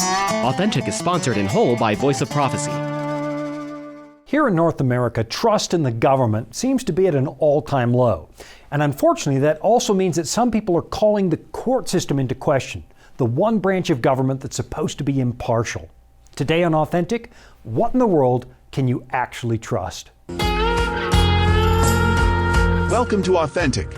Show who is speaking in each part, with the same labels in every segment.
Speaker 1: Authentic is sponsored in whole by Voice of Prophecy.
Speaker 2: Here in North America, trust in the government seems to be at an all-time low. And unfortunately, that also means that some people are calling the court system into question, the one branch of government that's supposed to be impartial. Today on Authentic, what in the world can you actually trust?
Speaker 3: Welcome to Authentic.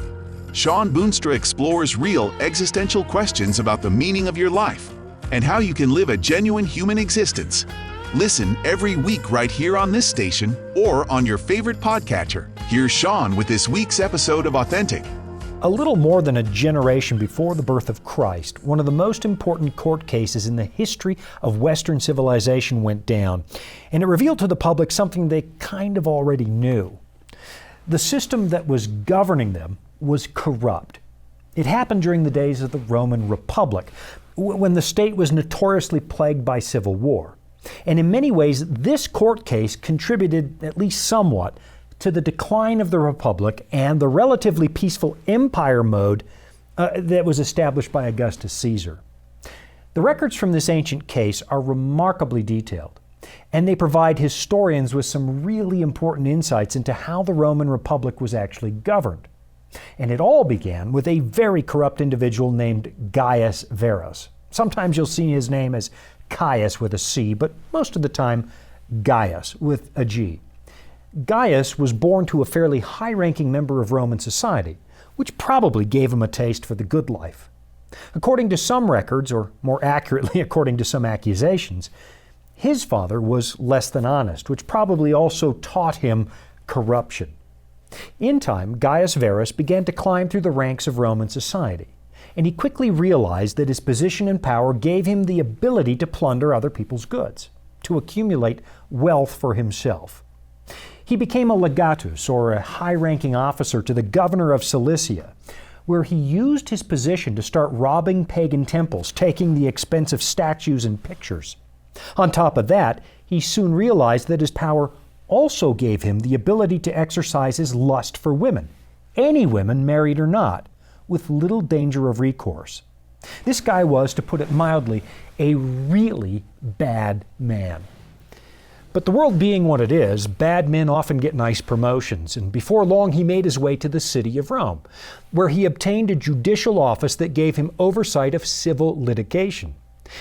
Speaker 3: Shawn Boonstra explores real existential questions about the meaning of your life and how you can live a genuine human existence. Listen every week right here on this station or on your favorite podcatcher. Here's Shawn with this week's episode of Authentic.
Speaker 2: A little more than a generation before the birth of Christ, one of the most important court cases in the history of Western civilization went down, and it revealed to the public something they kind of already knew. The system that was governing them was corrupt. It happened during the days of the Roman Republic, when the state was notoriously plagued by civil war. And in many ways, this court case contributed, at least somewhat, to the decline of the Republic and the relatively peaceful empire mode that was established by Augustus Caesar. The records from this ancient case are remarkably detailed, and they provide historians with some really important insights into how the Roman Republic was actually governed. And it all began with a very corrupt individual named Gaius Verus. Sometimes you'll see his name as Caius with a C, but most of the time Gaius with a G. Gaius was born to a fairly high-ranking member of Roman society, which probably gave him a taste for the good life. According to some records, or more accurately according to some accusations, his father was less than honest, which probably also taught him corruption. In time, Gaius Verus began to climb through the ranks of Roman society, and he quickly realized that his position and power gave him the ability to plunder other people's goods, to accumulate wealth for himself. He became a legatus, or a high-ranking officer, to the governor of Cilicia, where he used his position to start robbing pagan temples, taking the expensive statues and pictures. On top of that, he soon realized that his power also gave him the ability to exercise his lust for women, any women, married or not, with little danger of recourse. This guy was, to put it mildly, a really bad man. But the world being what it is, bad men often get nice promotions, and before long he made his way to the city of Rome, where he obtained a judicial office that gave him oversight of civil litigation.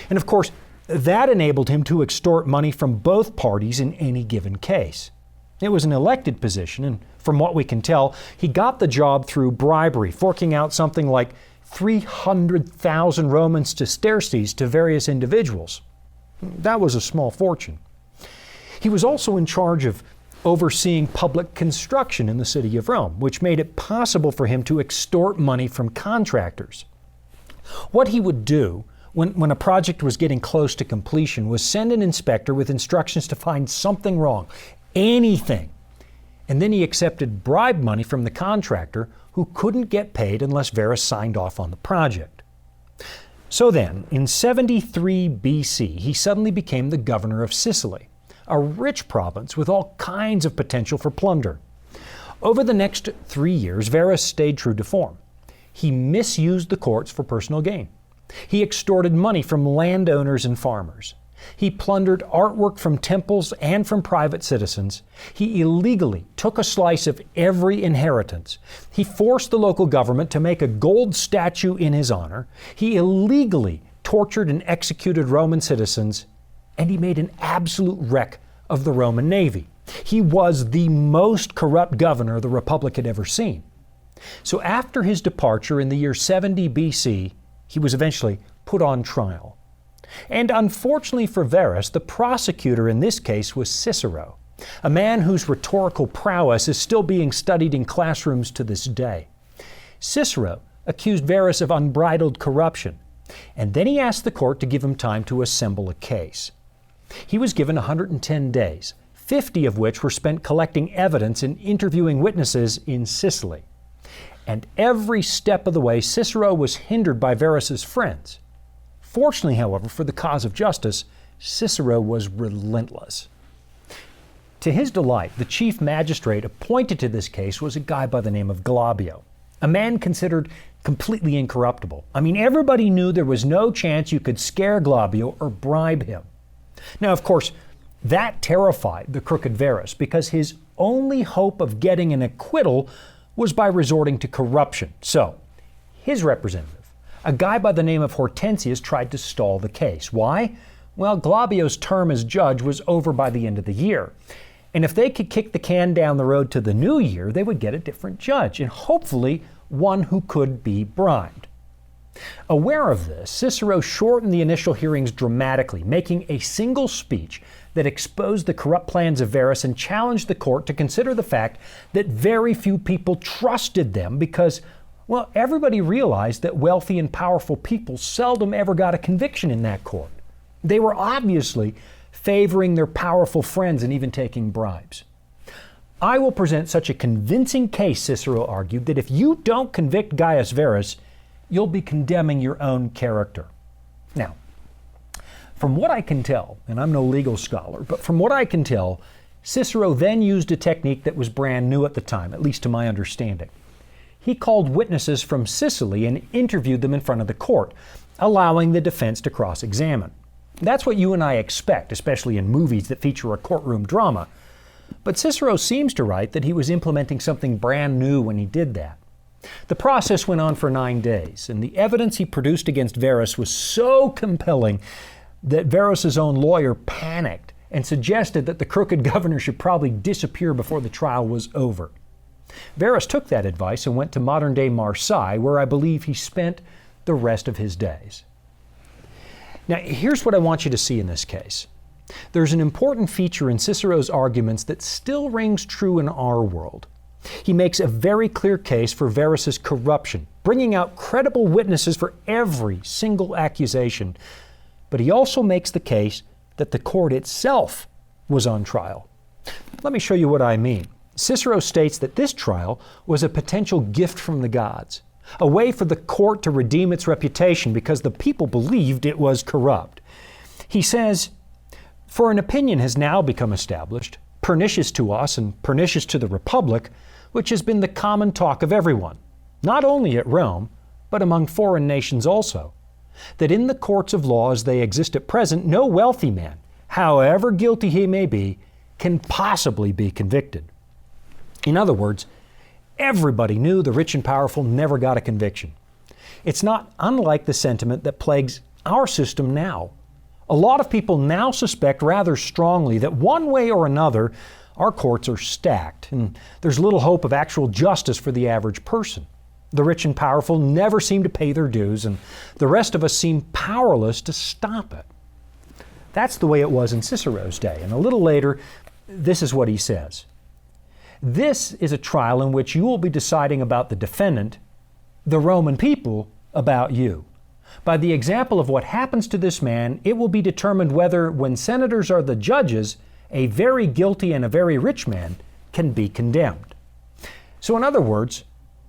Speaker 2: And of course, that enabled him to extort money from both parties in any given case. It was an elected position, and from what we can tell, he got the job through bribery, forking out something like 300,000 Roman sesterces to various individuals. That was a small fortune. He was also in charge of overseeing public construction in the city of Rome, which made it possible for him to extort money from contractors. What he would do when a project was getting close to completion was send an inspector with instructions to find something wrong, anything. And then he accepted bribe money from the contractor, who couldn't get paid unless Verus signed off on the project. So then, in 73 BC, he suddenly became the governor of Sicily, a rich province with all kinds of potential for plunder. Over the next 3 years, Verus stayed true to form. He misused the courts for personal gain. He extorted money from landowners and farmers. He plundered artwork from temples and from private citizens. He illegally took a slice of every inheritance. He forced the local government to make a gold statue in his honor. He illegally tortured and executed Roman citizens, and he made an absolute wreck of the Roman Navy. He was the most corrupt governor the Republic had ever seen. So after his departure in the year 70 BC, he was eventually put on trial. And unfortunately for Verus, the prosecutor in this case was Cicero, a man whose rhetorical prowess is still being studied in classrooms to this day. Cicero accused Verus of unbridled corruption, and then he asked the court to give him time to assemble a case. He was given 110 days, 50 of which were spent collecting evidence and interviewing witnesses in Sicily. And every step of the way, Cicero was hindered by Verus's friends. Fortunately, however, for the cause of justice, Cicero was relentless. To his delight, the chief magistrate appointed to this case was a guy by the name of Glabio, a man considered completely incorruptible. I mean, everybody knew there was no chance you could scare Glabio or bribe him. Now, of course, that terrified the crooked Verus because his only hope of getting an acquittal was by resorting to corruption. So, his representative, a guy by the name of Hortensius, tried to stall the case. Why? Well, Glabio's term as judge was over by the end of the year. And if they could kick the can down the road to the new year, they would get a different judge, and hopefully one who could be bribed. Aware of this, Cicero shortened the initial hearings dramatically, making a single speech that exposed the corrupt plans of Verus and challenged the court to consider the fact that very few people trusted them because, well, everybody realized that wealthy and powerful people seldom ever got a conviction in that court. They were obviously favoring their powerful friends and even taking bribes. I will present such a convincing case, Cicero argued, that if you don't convict Gaius Verus, you'll be condemning your own character. Now, from what I can tell, and I'm no legal scholar, but from what I can tell, Cicero then used a technique that was brand new at the time, at least to my understanding. He called witnesses from Sicily and interviewed them in front of the court, allowing the defense to cross-examine. That's what you and I expect, especially in movies that feature a courtroom drama. But Cicero seems to write that he was implementing something brand new when he did that. The process went on for 9 days, and the evidence he produced against Verus was so compelling that Verus's own lawyer panicked and suggested that the crooked governor should probably disappear before the trial was over. Verus took that advice and went to modern-day Marseille, where I believe he spent the rest of his days. Now, here's what I want you to see in this case. There's an important feature in Cicero's arguments that still rings true in our world. He makes a very clear case for Verus's corruption, bringing out credible witnesses for every single accusation. But he also makes the case that the court itself was on trial. Let me show you what I mean. Cicero states that this trial was a potential gift from the gods, a way for the court to redeem its reputation because the people believed it was corrupt. He says, "For an opinion has now become established, pernicious to us and pernicious to the Republic, which has been the common talk of everyone, not only at Rome, but among foreign nations also, that in the courts of law as they exist at present, no wealthy man, however guilty he may be, can possibly be convicted." In other words, everybody knew the rich and powerful never got a conviction. It's not unlike the sentiment that plagues our system now. A lot of people now suspect rather strongly that one way or another, our courts are stacked, and there's little hope of actual justice for the average person. The rich and powerful never seem to pay their dues, and the rest of us seem powerless to stop it. That's the way it was in Cicero's day, and a little later, this is what he says. "This is a trial in which you will be deciding about the defendant, the Roman people about you. By the example of what happens to this man, it will be determined whether, when senators are the judges, a very guilty and a very rich man can be condemned." So in other words,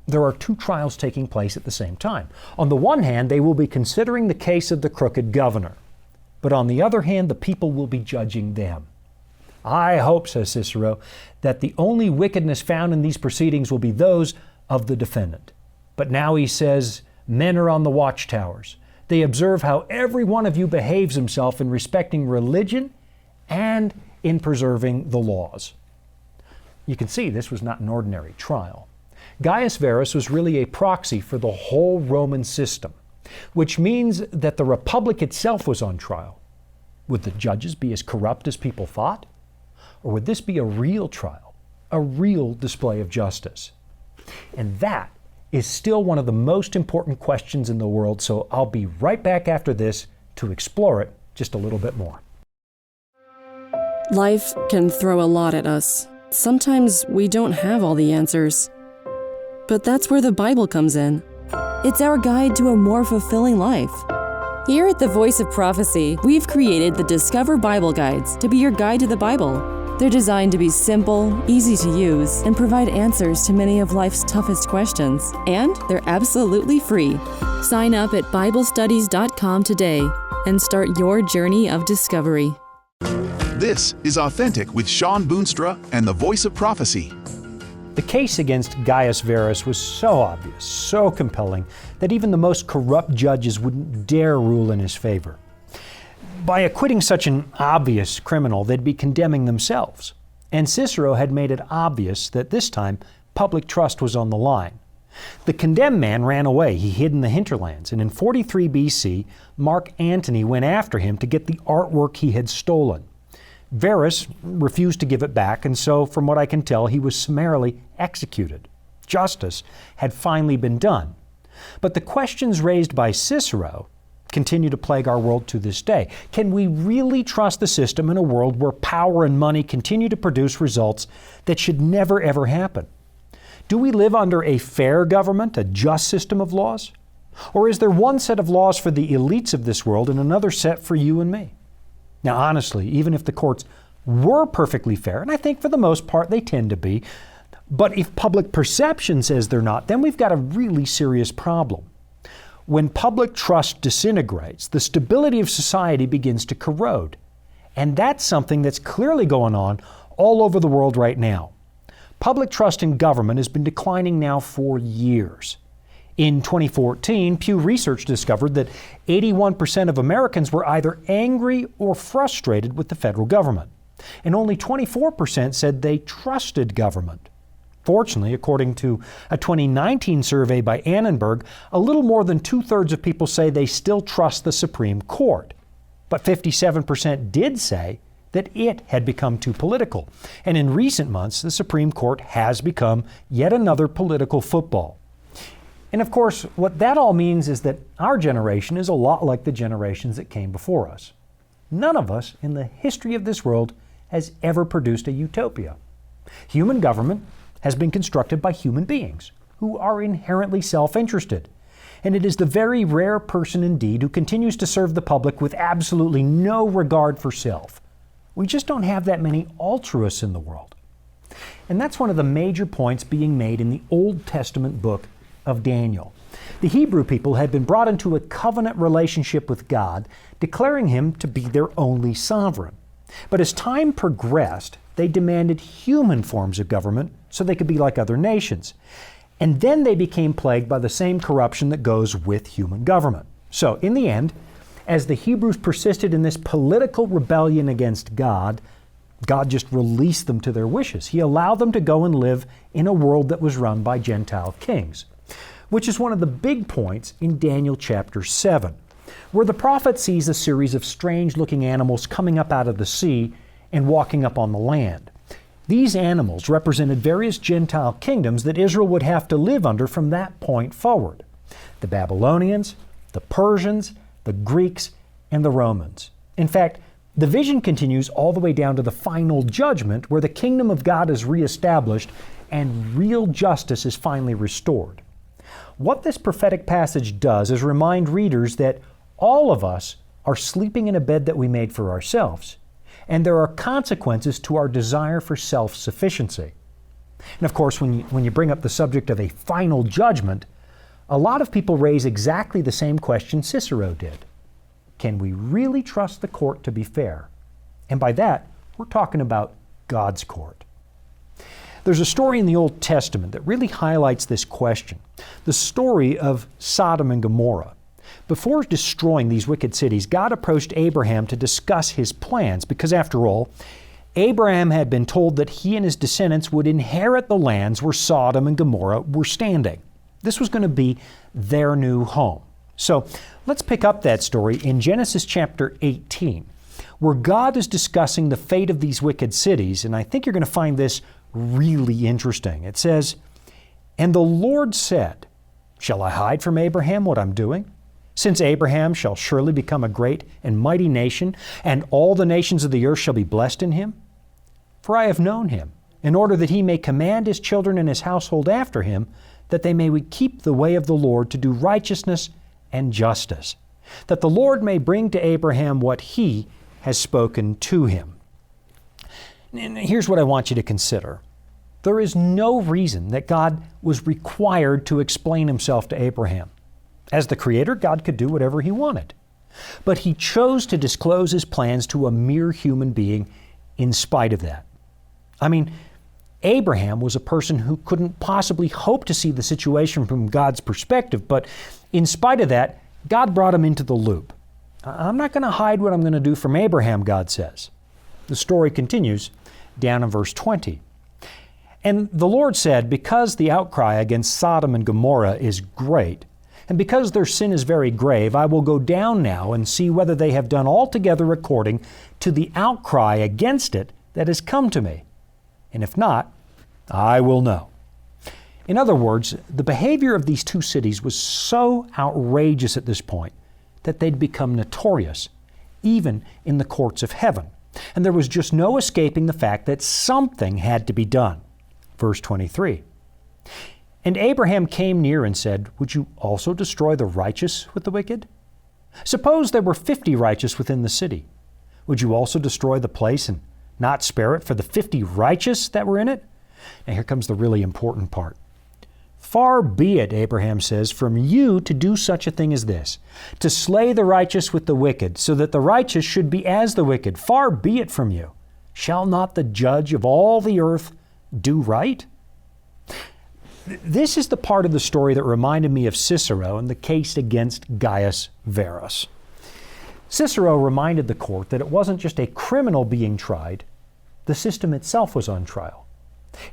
Speaker 2: there are two trials taking place at the same time. On the one hand, they will be considering the case of the crooked governor. But on the other hand, the people will be judging them. "I hope," says Cicero, "that the only wickedness found in these proceedings will be those of the defendant." But now he says, "Men are on the watchtowers. They observe how every one of you behaves himself in respecting religion and in preserving the laws." You can see this was not an ordinary trial. Gaius Verus was really a proxy for the whole Roman system, which means that the Republic itself was on trial. Would the judges be as corrupt as people thought? Or would this be a real trial, a real display of justice? And that is still one of the most important questions in the world, so I'll be right back after this to explore it just a little bit more.
Speaker 4: Life can throw a lot at us. Sometimes we don't have all the answers. But that's where the Bible comes in. It's our guide to a more fulfilling life. Here at the Voice of Prophecy, we've created the Discover Bible Guides to be your guide to the Bible. They're designed to be simple, easy to use, and provide answers to many of life's toughest questions. And they're absolutely free. Sign up at BibleStudies.com today and start your journey of discovery.
Speaker 3: This is Authentic with Shawn Boonstra and the Voice of Prophecy.
Speaker 2: The case against Gaius Verus was so obvious, so compelling, that even the most corrupt judges wouldn't dare rule in his favor. By acquitting such an obvious criminal, they'd be condemning themselves. And Cicero had made it obvious that this time public trust was on the line. The condemned man ran away. He hid in the hinterlands, and in 43 BC, Mark Antony went after him to get the artwork he had stolen. Verus refused to give it back, and so, from what I can tell, he was summarily executed. Justice had finally been done. But the questions raised by Cicero continue to plague our world to this day. Can we really trust the system in a world where power and money continue to produce results that should never ever happen? Do we live under a fair government, a just system of laws? Or is there one set of laws for the elites of this world and another set for you and me? Now, honestly, even if the courts were perfectly fair, and I think for the most part they tend to be, but if public perception says they're not, then we've got a really serious problem. When public trust disintegrates, the stability of society begins to corrode. And that's something that's clearly going on all over the world right now. Public trust in government has been declining now for years. In 2014, Pew Research discovered that 81% of Americans were either angry or frustrated with the federal government, and only 24% said they trusted government. Fortunately, according to a 2019 survey by Annenberg, a little more than 2/3 of people say they still trust the Supreme Court, but 57% did say that it had become too political. And in recent months, the Supreme Court has become yet another political football. And of course, what that all means is that our generation is a lot like the generations that came before us. None of us in the history of this world has ever produced a utopia. Human government has been constructed by human beings who are inherently self-interested. And it is the very rare person indeed who continues to serve the public with absolutely no regard for self. We just don't have that many altruists in the world. And that's one of the major points being made in the Old Testament book of Daniel. The Hebrew people had been brought into a covenant relationship with God, declaring Him to be their only sovereign. But as time progressed, they demanded human forms of government so they could be like other nations. And then they became plagued by the same corruption that goes with human government. So in the end, as the Hebrews persisted in this political rebellion against God, God just released them to their wishes. He allowed them to go and live in a world that was run by Gentile kings, which is one of the big points in Daniel chapter 7, where the prophet sees a series of strange-looking animals coming up out of the sea and walking up on the land. These animals represented various Gentile kingdoms that Israel would have to live under from that point forward: the Babylonians, the Persians, the Greeks, and the Romans. In fact, the vision continues all the way down to the final judgment, where the kingdom of God is reestablished and real justice is finally restored. What this prophetic passage does is remind readers that all of us are sleeping in a bed that we made for ourselves, and there are consequences to our desire for self-sufficiency. And of course, when you bring up the subject of a final judgment, a lot of people raise exactly the same question Cicero did. Can we really trust the court to be fair? And by that, we're talking about God's court. There's a story in the Old Testament that really highlights this question, the story of Sodom and Gomorrah. Before destroying these wicked cities, God approached Abraham to discuss His plans, because after all, Abraham had been told that he and his descendants would inherit the lands where Sodom and Gomorrah were standing. This was going to be their new home. So let's pick up that story in Genesis chapter 18, where God is discussing the fate of these wicked cities, and I think you're going to find this really interesting. It says, "And the Lord said, Shall I hide from Abraham what I'm doing? Since Abraham shall surely become a great and mighty nation, and all the nations of the earth shall be blessed in him. For I have known him, in order that he may command his children and his household after him, that they may keep the way of the Lord to do righteousness and justice, that the Lord may bring to Abraham what he has spoken to him." And here's what I want you to consider. There is no reason that God was required to explain Himself to Abraham. As the Creator, God could do whatever He wanted. But He chose to disclose His plans to a mere human being in spite of that. I mean, Abraham was a person who couldn't possibly hope to see the situation from God's perspective, but in spite of that, God brought him into the loop. I'm not going to hide what I'm going to do from Abraham, God says. The story continues down in verse 20. And the Lord said, because the outcry against Sodom and Gomorrah is great, and because their sin is very grave, I will go down now and see whether they have done altogether according to the outcry against it that has come to me. And if not, I will know. In other words, the behavior of these two cities was so outrageous at this point that they'd become notorious, even in the courts of heaven. And there was just no escaping the fact that something had to be done. Verse 23. And Abraham came near and said, would you also destroy the righteous with the wicked? Suppose there were 50 righteous within the city. Would you also destroy the place and not spare it for the 50 righteous that were in it? Now here comes the really important part. Far be it, Abraham says, from you to do such a thing as this, to slay the righteous with the wicked, so that the righteous should be as the wicked. Far be it from you. Shall not the judge of all the earth do right? This is the part of the story that reminded me of Cicero and the case against Gaius Verus. Cicero reminded the court that it wasn't just a criminal being tried, the system itself was on trial.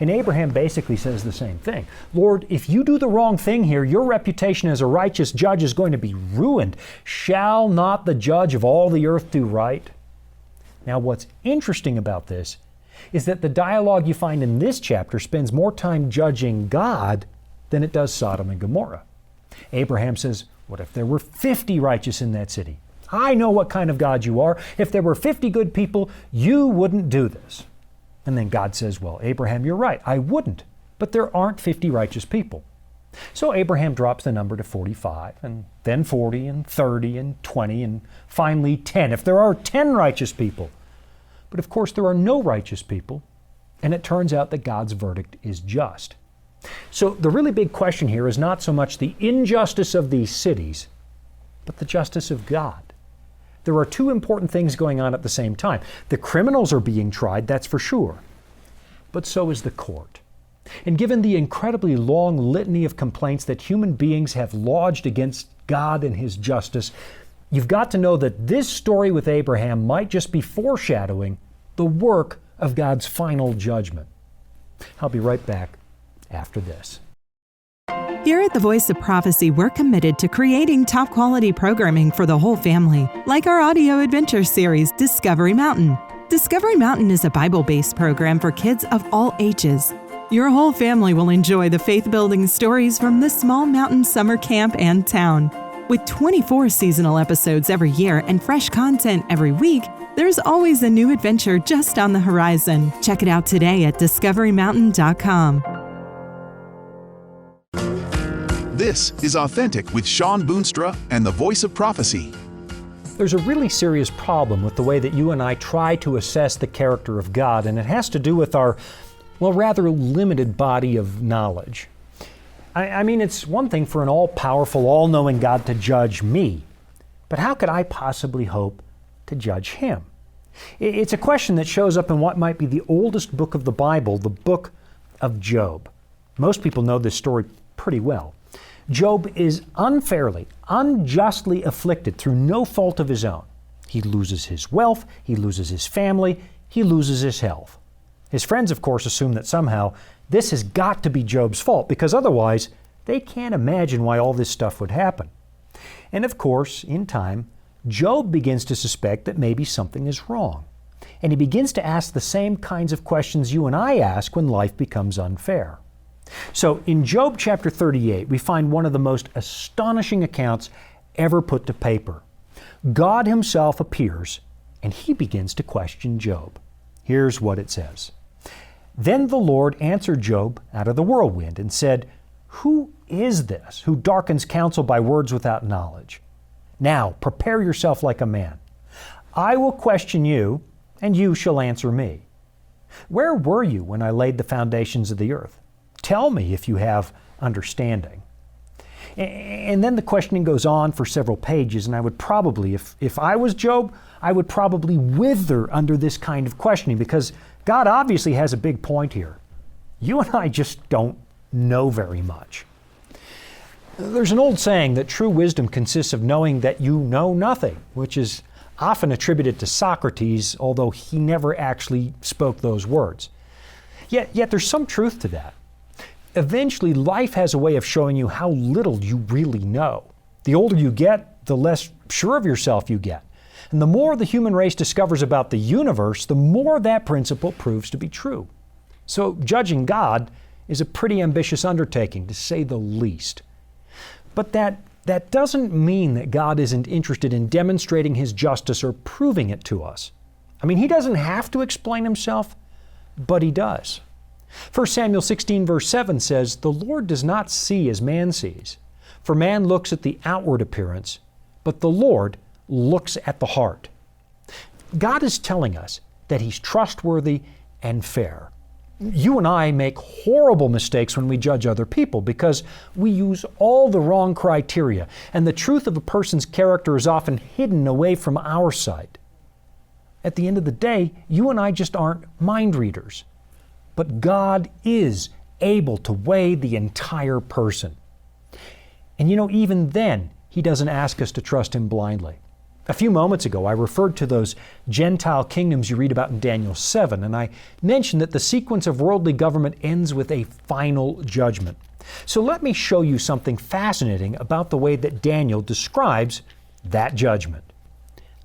Speaker 2: And Abraham basically says the same thing. Lord, if you do the wrong thing here, your reputation as a righteous judge is going to be ruined. Shall not the judge of all the earth do right? Now, what's interesting about this is that the dialogue you find in this chapter spends more time judging God than it does Sodom and Gomorrah. Abraham says, what if there were 50 righteous in that city? I know what kind of God you are. If there were 50 good people, you wouldn't do this. And then God says, well, Abraham, you're right. I wouldn't. But there aren't 50 righteous people. So Abraham drops the number to 45, and then 40, and 30, and 20, and finally 10. If there are 10 righteous people. But of course, there are no righteous people, and it turns out that God's verdict is just. So the really big question here is not so much the injustice of these cities, but the justice of God. There are two important things going on at the same time. The criminals are being tried, that's for sure, but so is the court. And given the incredibly long litany of complaints that human beings have lodged against God and His justice, you've got to know that this story with Abraham might just be foreshadowing the work of God's final judgment. I'll be right back after this.
Speaker 5: Here at the Voice of Prophecy, we're committed to creating top-quality programming for the whole family, like our audio adventure series, Discovery Mountain. Discovery Mountain is a Bible-based program for kids of all ages. Your whole family will enjoy the faith-building stories from the small mountain summer camp and town. With 24 seasonal episodes every year and fresh content every week, there's always a new adventure just on the horizon. Check it out today at discoverymountain.com.
Speaker 3: This is Authentic with Shawn Boonstra and the Voice of Prophecy.
Speaker 2: There's a really serious problem with the way that you and I try to assess the character of God, and it has to do with our, rather limited body of knowledge. I mean, it's one thing for an all-powerful, all-knowing God to judge me, but how could I possibly hope to judge Him? It's a question that shows up in what might be the oldest book of the Bible, the book of Job. Most people know this story pretty well. Job is unfairly, unjustly afflicted through no fault of his own. He loses his wealth, he loses his family, he loses his health. His friends, of course, assume that somehow this has got to be Job's fault, because otherwise they can't imagine why all this stuff would happen. And of course, in time, Job begins to suspect that maybe something is wrong. And he begins to ask the same kinds of questions you and I ask when life becomes unfair. So in Job chapter 38, we find one of the most astonishing accounts ever put to paper. God Himself appears, and He begins to question Job. Here's what it says. Then the Lord answered Job out of the whirlwind and said, Who is this who darkens counsel by words without knowledge? Now prepare yourself like a man. I will question you, and you shall answer me. Where were you when I laid the foundations of the earth? Tell me if you have understanding. And then the questioning goes on for several pages, and I would probably, if I was Job, I would probably wither under this kind of questioning, because God obviously has a big point here. You and I just don't know very much. There's an old saying that true wisdom consists of knowing that you know nothing, which is often attributed to Socrates, although he never actually spoke those words. Yet there's some truth to that. Eventually, life has a way of showing you how little you really know. The older you get, the less sure of yourself you get. And the more the human race discovers about the universe, the more that principle proves to be true. So judging God is a pretty ambitious undertaking, to say the least. But that doesn't mean that God isn't interested in demonstrating His justice or proving it to us. I mean, He doesn't have to explain Himself, but He does. 1 Samuel 16 verse 7 says, "The Lord does not see as man sees, for man looks at the outward appearance, but the Lord looks at the heart." God is telling us that He's trustworthy and fair. You and I make horrible mistakes when we judge other people because we use all the wrong criteria, and the truth of a person's character is often hidden away from our sight. At the end of the day, you and I just aren't mind readers. But God is able to weigh the entire person. And even then, He doesn't ask us to trust Him blindly. A few moments ago, I referred to those Gentile kingdoms you read about in Daniel 7, and I mentioned that the sequence of worldly government ends with a final judgment. So let me show you something fascinating about the way that Daniel describes that judgment.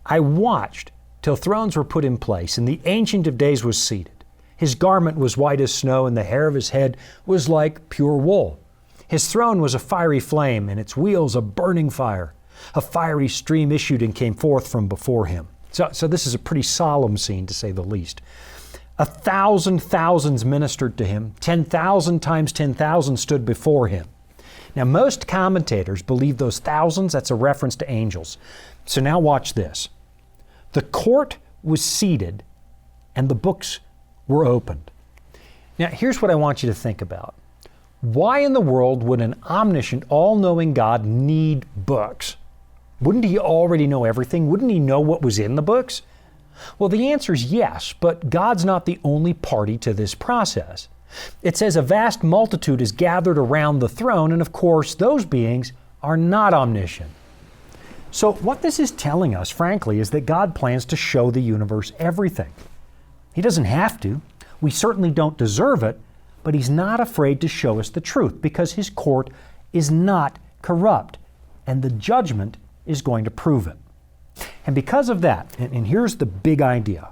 Speaker 2: "I watched till thrones were put in place, and the Ancient of Days was seated. His garment was white as snow, and the hair of his head was like pure wool. His throne was a fiery flame, and its wheels a burning fire. A fiery stream issued and came forth from before him." So this is a pretty solemn scene, to say the least. 1,000 thousands ministered to him. 10,000 times 10,000 stood before him. Now, most commentators believe those thousands, that's a reference to angels. So now watch this. "The court was seated, and the books were opened." Now, here's what I want you to think about. Why in the world would an omniscient, all-knowing God need books? Wouldn't He already know everything? Wouldn't He know what was in the books? Well, the answer is yes, but God's not the only party to this process. It says a vast multitude is gathered around the throne, and of course, those beings are not omniscient. So what this is telling us, frankly, is that God plans to show the universe everything. He doesn't have to. We certainly don't deserve it, but He's not afraid to show us the truth because His court is not corrupt, and the judgment is going to prove it. And because of that, and here's the big idea,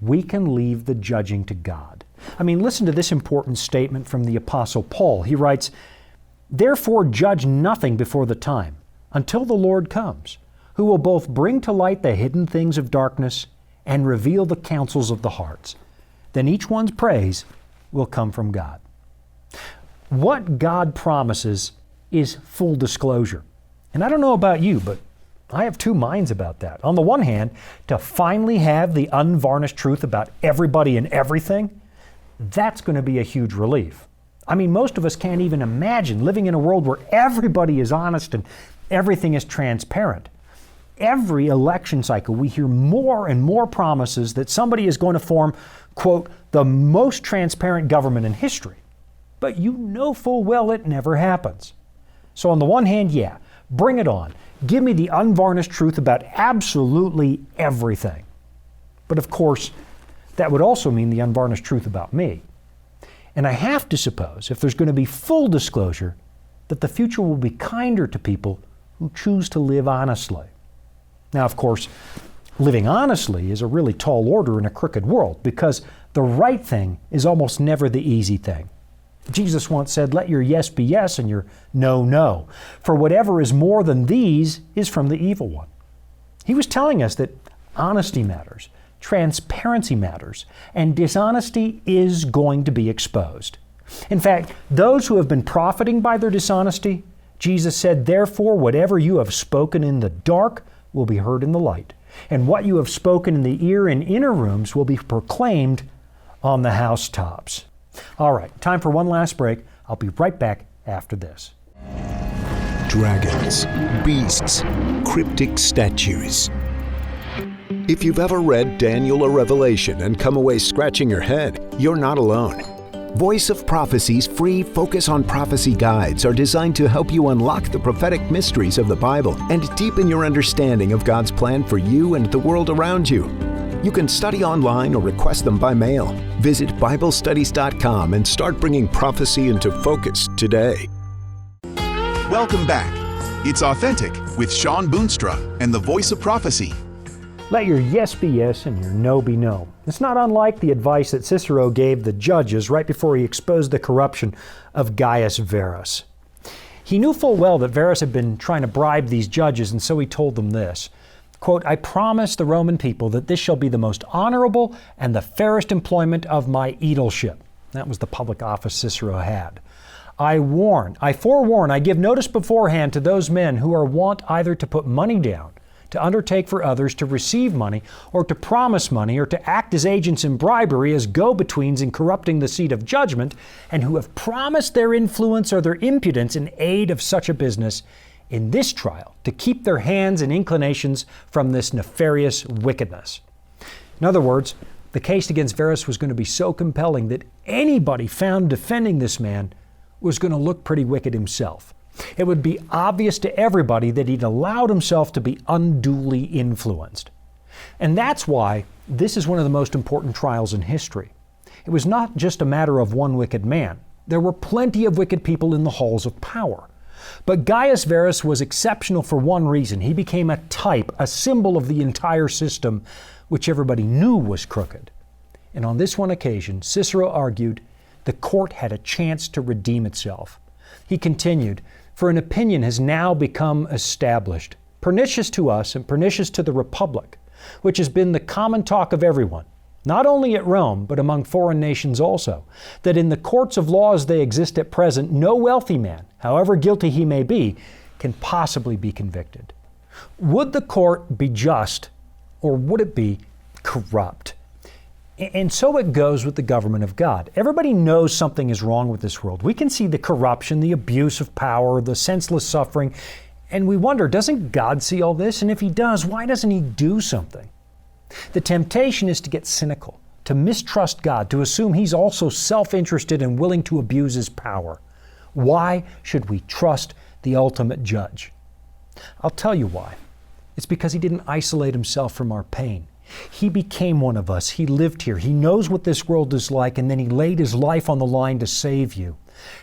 Speaker 2: we can leave the judging to God. I mean, listen to this important statement from the Apostle Paul. He writes, "Therefore judge nothing before the time, until the Lord comes, who will both bring to light the hidden things of darkness and reveal the counsels of the hearts. Then each one's praise will come from God." What God promises is full disclosure. And I don't know about you, but I have two minds about that. On the one hand, to finally have the unvarnished truth about everybody and everything, that's going to be a huge relief. I mean, most of us can't even imagine living in a world where everybody is honest and everything is transparent. Every election cycle, we hear more and more promises that somebody is going to form, quote, "the most transparent government in history." But you know full well it never happens. So on the one hand, yeah, bring it on. Give me the unvarnished truth about absolutely everything. But of course, that would also mean the unvarnished truth about me. And I have to suppose, if there's going to be full disclosure, that the future will be kinder to people who choose to live honestly. Now, of course, living honestly is a really tall order in a crooked world because the right thing is almost never the easy thing. Jesus once said, "Let your yes be yes and your no, no. For whatever is more than these is from the evil one." He was telling us that honesty matters, transparency matters, and dishonesty is going to be exposed. In fact, those who have been profiting by their dishonesty, Jesus said, "Therefore, whatever you have spoken in the dark will be heard in the light, and what you have spoken in the ear in inner rooms will be proclaimed on the housetops." All right, time for one last break. I'll be right back after this.
Speaker 6: Dragons, beasts, cryptic statues. If you've ever read Daniel or Revelation and come away scratching your head, you're not alone. Voice of Prophecy's free Focus on Prophecy guides are designed to help you unlock the prophetic mysteries of the Bible and deepen your understanding of God's plan for you and the world around you. You can study online or request them by mail. Visit BibleStudies.com and start bringing prophecy into focus today.
Speaker 3: Welcome back. It's Authentic with Shawn Boonstra and the Voice of Prophecy.
Speaker 2: Let your yes be yes and your no be no. It's not unlike the advice that Cicero gave the judges right before he exposed the corruption of Gaius Verus. He knew full well that Verus had been trying to bribe these judges, and so he told them this, quote, "I promise the Roman people that this shall be the most honorable and the fairest employment of my aedileship." That was the public office Cicero had. I forewarn, I give notice beforehand to those men who are wont either to put money down, to undertake for others, to receive money, or to promise money, or to act as agents in bribery, as go-betweens in corrupting the seat of judgment, and who have promised their influence or their impudence in aid of such a business in this trial, to keep their hands and inclinations from this nefarious wickedness. In other words, the case against Verus was going to be so compelling that anybody found defending this man was going to look pretty wicked himself. It would be obvious to everybody that he'd allowed himself to be unduly influenced. And that's why this is one of the most important trials in history. It was not just a matter of one wicked man. There were plenty of wicked people in the halls of power. But Gaius Verus was exceptional for one reason. He became a type, a symbol of the entire system, which everybody knew was crooked. And on this one occasion, Cicero argued the court had a chance to redeem itself. He continued, "For an opinion has now become established, pernicious to us and pernicious to the Republic, which has been the common talk of everyone, not only at Rome, but among foreign nations also, that in the courts of law as they exist at present, no wealthy man, however guilty he may be, can possibly be convicted. Would the court be just, or would it be corrupt?" And so it goes with the government of God. Everybody knows something is wrong with this world. We can see the corruption, the abuse of power, the senseless suffering, and we wonder, doesn't God see all this? And if He does, why doesn't He do something? The temptation is to get cynical, to mistrust God, to assume He's also self-interested and willing to abuse His power. Why should we trust the ultimate judge? I'll tell you why. It's because He didn't isolate Himself from our pain. He became one of us. He lived here. He knows what this world is like, and then He laid His life on the line to save you.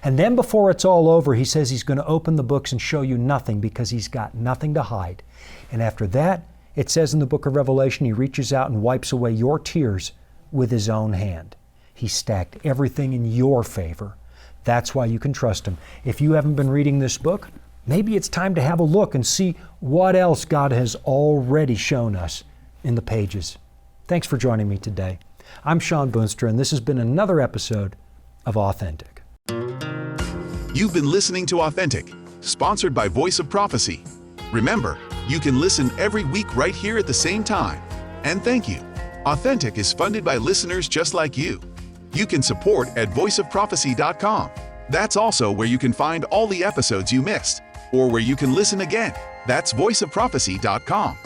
Speaker 2: And then before it's all over, He says He's going to open the books and show you nothing because He's got nothing to hide. And after that, it says in the book of Revelation, He reaches out and wipes away your tears with His own hand. He stacked everything in your favor. That's why you can trust Him. If you haven't been reading this book, maybe it's time to have a look and see what else God has already shown us in the pages. Thanks for joining me today. I'm Shawn Boonstra, and this has been another episode of Authentic.
Speaker 3: You've been listening to Authentic, sponsored by Voice of Prophecy. Remember, you can listen every week right here at the same time. And thank you. Authentic is funded by listeners just like you. You can support at voiceofprophecy.com. That's also where you can find all the episodes you missed, or where you can listen again. That's voiceofprophecy.com.